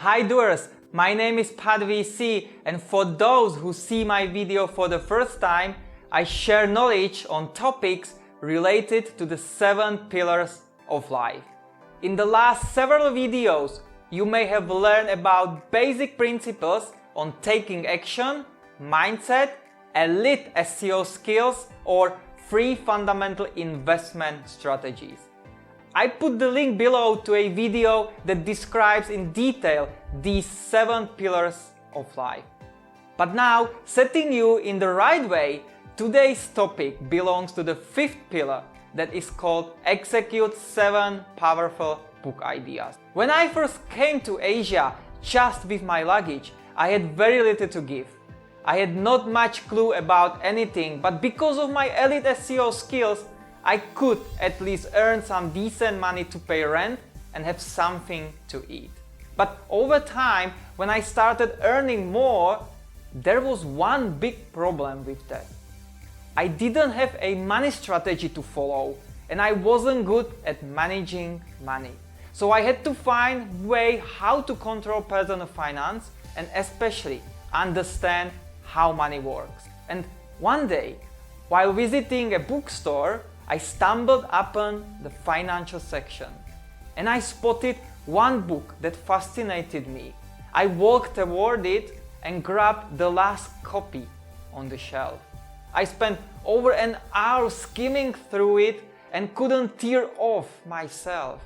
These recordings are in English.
Hi doers, my name is PadVC, and for those who see my video for the first time, I share knowledge on topics related to the 7 pillars of life. In the last several videos, you may have learned about basic principles on taking action, mindset, elite SEO skills, or 3 fundamental investment strategies. I put the link below to a video that describes in detail these 7 pillars of life. But now, setting you in the right way, today's topic belongs to the 5th pillar that is called Execute 7 Powerful Book Ideas. When I first came to Asia just with my luggage, I had very little to give. I had not much clue about anything, but because of my elite SEO skills, I could at least earn some decent money to pay rent and have something to eat. But over time, when I started earning more, there was one big problem with that. I didn't have a money strategy to follow, and I wasn't good at managing money. So I had to find a way how to control personal finance and especially understand how money works. And one day, while visiting a bookstore, I stumbled upon the financial section and I spotted one book that fascinated me. I walked toward it and grabbed the last copy on the shelf. I spent over an hour skimming through it and couldn't tear off myself.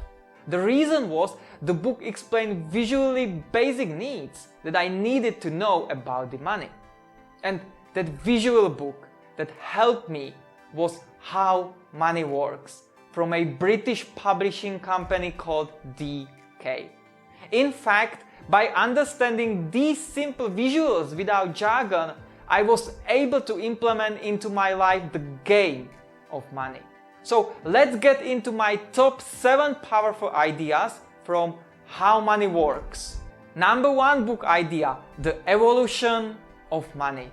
The reason was the book explained visually basic needs that I needed to know about the money. And that visual book that helped me was How Money Works from a British publishing company called DK. In fact, by understanding these simple visuals without jargon, I was able to implement into my life the game of money. So let's get into my top 7 powerful ideas from How Money Works. Number 1 book idea, The Evolution of Money.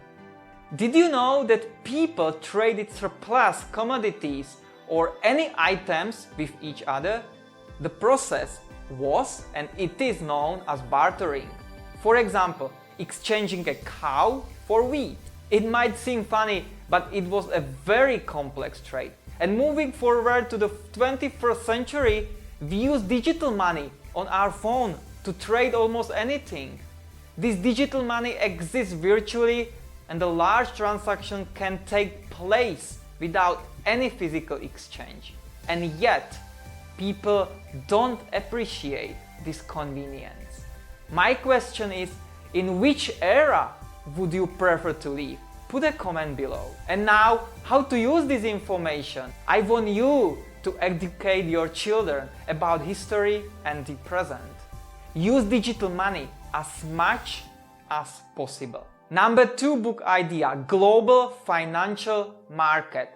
Did you know that people traded surplus commodities or any items with each other? The process was and it is known as bartering. For example, exchanging a cow for wheat. It might seem funny, but it was a very complex trade. And moving forward to the 21st century, we use digital money on our phone to trade almost anything. This digital money exists virtually, and the large transaction can take place without any physical exchange. And yet, people don't appreciate this convenience. My question is, in which era would you prefer to live? Put a comment below. And now, how to use this information? I want you to educate your children about history and the present. Use digital money as much as possible. Number 2 book idea, Global Financial Market.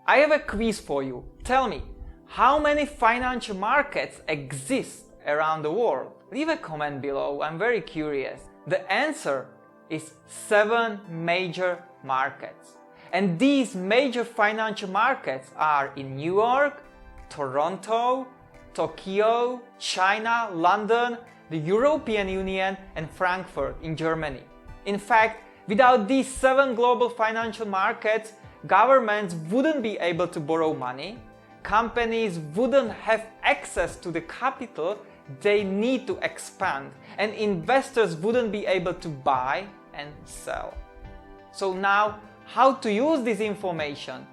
I have a quiz for you. Tell me, how many financial markets exist around the world? Leave a comment below, I'm very curious. The answer is 7 major markets. And these major financial markets are in New York, Toronto, Tokyo, China, London, the European Union, and Frankfurt in Germany. In fact, without these 7 global financial markets, governments wouldn't be able to borrow money, companies wouldn't have access to the capital they need to expand, and investors wouldn't be able to buy and sell. So now, how to use this information?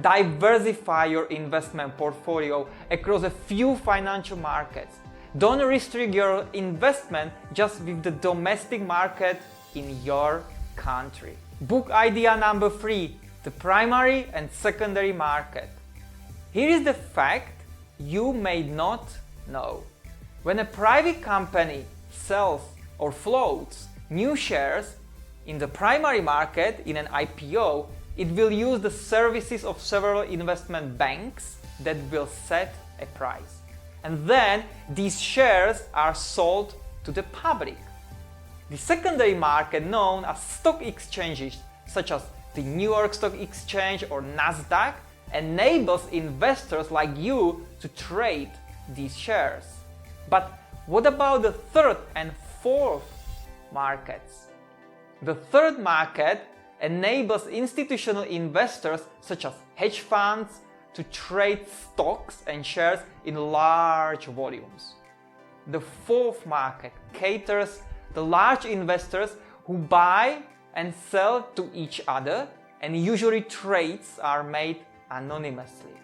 Diversify your investment portfolio across a few financial markets. Don't restrict your investment just with the domestic market in your country. Book idea number 3, the primary and secondary market. Here is the fact you may not know. When a private company sells or floats new shares in the primary market in an IPO, it will use the services of several investment banks that will set a price. And then these shares are sold to the public. The secondary market, known as stock exchanges such as the New York Stock Exchange or Nasdaq, enables investors like you to trade these shares. But what about the third and fourth markets. The third market enables institutional investors such as hedge funds to trade stocks and shares in large volumes. The fourth market caters the large investors who buy and sell to each other, and usually trades are made anonymously.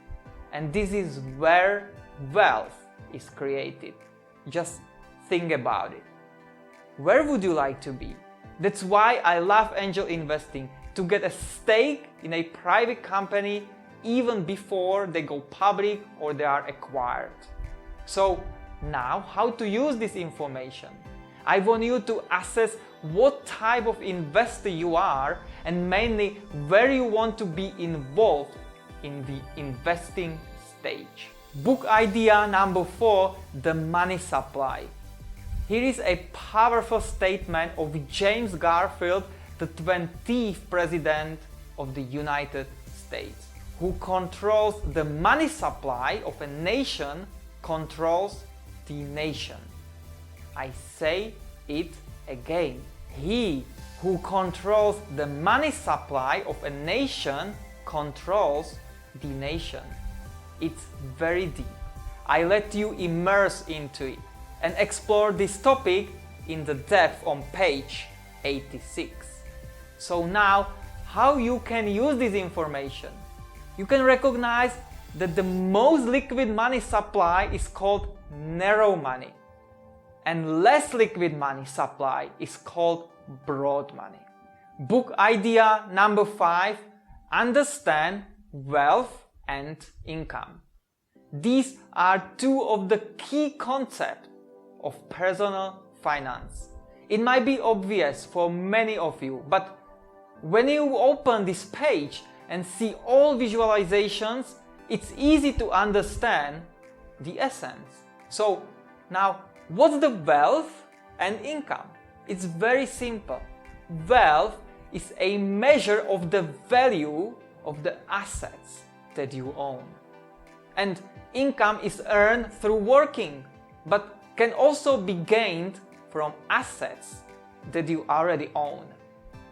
And this is where wealth is created. Just think about it. Where would you like to be? That's why I love angel investing, to get a stake in a private company even before they go public or they are acquired. So now, how to use this information? I want you to assess what type of investor you are and mainly where you want to be involved in the investing stage. Book idea number 4, the money supply. Here is a powerful statement of James Garfield, the 20th President of the United States, who controls the money supply of a nation, controls the nation. I say it again. He who controls the money supply of a nation controls the nation. It's very deep. I let you immerse into it and explore this topic in the depth on page 86. So now, how you can use this information? You can recognize that the most liquid money supply is called narrow money, and less liquid money supply is called broad money. Book idea number 5, understand wealth and income. These are two of the key concepts of personal finance. It might be obvious for many of you, but when you open this page and see all visualizations, it's easy to understand the essence. So now, what's the wealth and income? It's very simple. Wealth is a measure of the value of the assets that you own. And income is earned through working, but can also be gained from assets that you already own.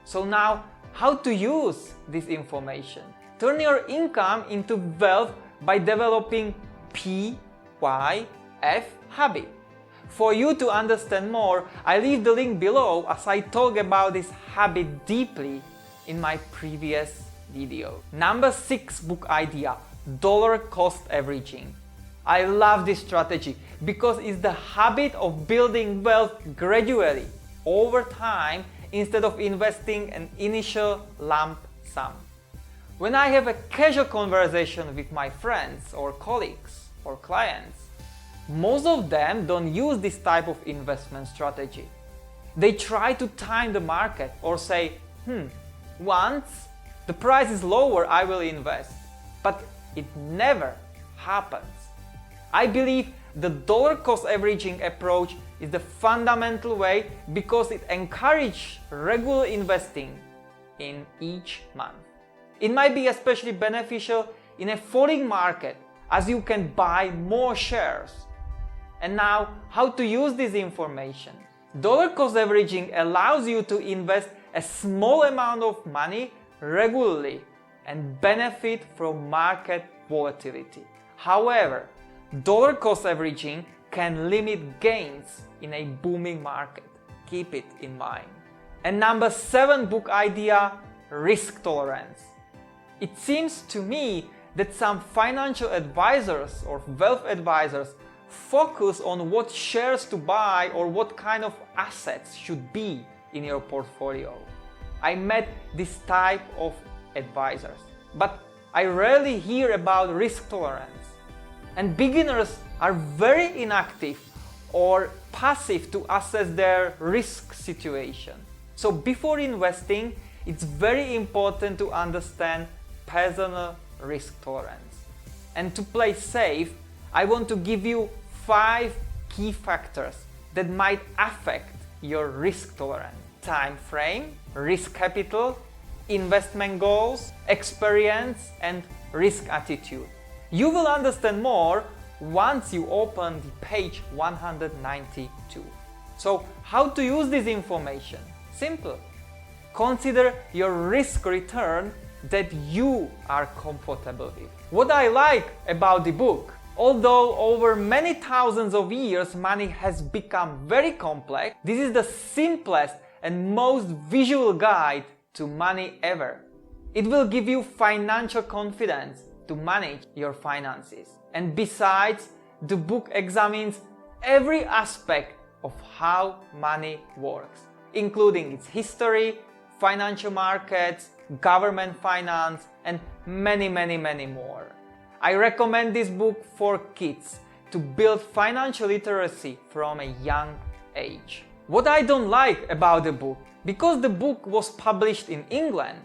So now, how to use this information? Turn your income into wealth by developing PYF habit. For you to understand more, I leave the link below as I talk about this habit deeply in my previous video. Number 6 book idea, dollar cost averaging. I love this strategy because it's the habit of building wealth gradually over time instead of investing an initial lump sum. When I have a casual conversation with my friends or colleagues or clients, most of them don't use this type of investment strategy. They try to time the market or say, once the price is lower, I will invest. But it never happens. I believe the dollar cost averaging approach is the fundamental way because it encourages regular investing in each month. It might be especially beneficial in a falling market as you can buy more shares. And now, how to use this information? Dollar cost averaging allows you to invest a small amount of money regularly and benefit from market volatility. However, dollar cost averaging can limit gains in a booming market. Keep it in mind. And number 7 book idea, risk tolerance. It seems to me that some financial advisors or wealth advisors focus on what shares to buy or what kind of assets should be in your portfolio. I met this type of advisors, but I rarely hear about risk tolerance. And beginners are very inactive or passive to assess their risk situation. So before investing, it's very important to understand personal risk tolerance. And to play safe, I want to give you 5 key factors that might affect your risk tolerance. Time frame, risk capital, investment goals, experience, and risk attitude. You will understand more once you open the page 192. So how to use this information? Simple. Consider your risk return that you are comfortable with. What I like about the book, although over many thousands of years money has become very complex, this is the simplest and most visual guide to money ever. It will give you financial confidence to manage your finances. And besides, the book examines every aspect of how money works, including its history, financial markets, government finance, and many more. I recommend this book for kids to build financial literacy from a young age. What I don't like about the book, because the book was published in England,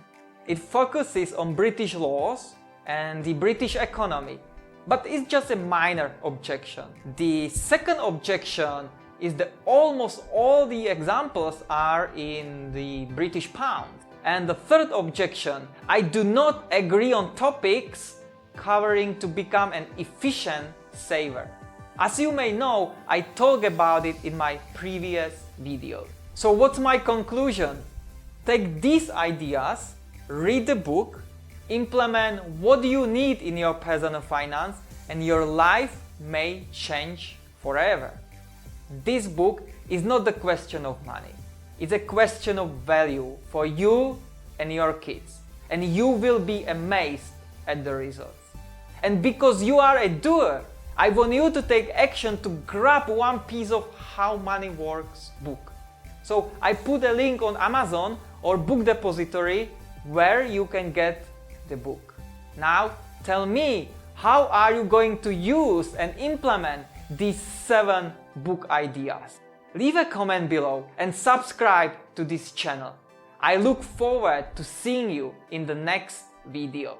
it focuses on British laws and the British economy, but it's just a minor objection. The second objection is that almost all the examples are in the British pound. And the third objection, I do not agree on topics covering to become an efficient saver. As you may know, I talked about it in my previous video. So what's my conclusion? Take these ideas, read the book, implement what you need in your personal finance, and your life may change forever. This book is not the question of money. It's a question of value for you and your kids. And you will be amazed at the results. And because you are a doer, I want you to take action to grab one piece of How Money Works book. So I put a link on Amazon or Book Depository where you can get the book. Now tell me, how are you going to use and implement these 7 book ideas? Leave a comment below and subscribe to this channel. I look forward to seeing you in the next video.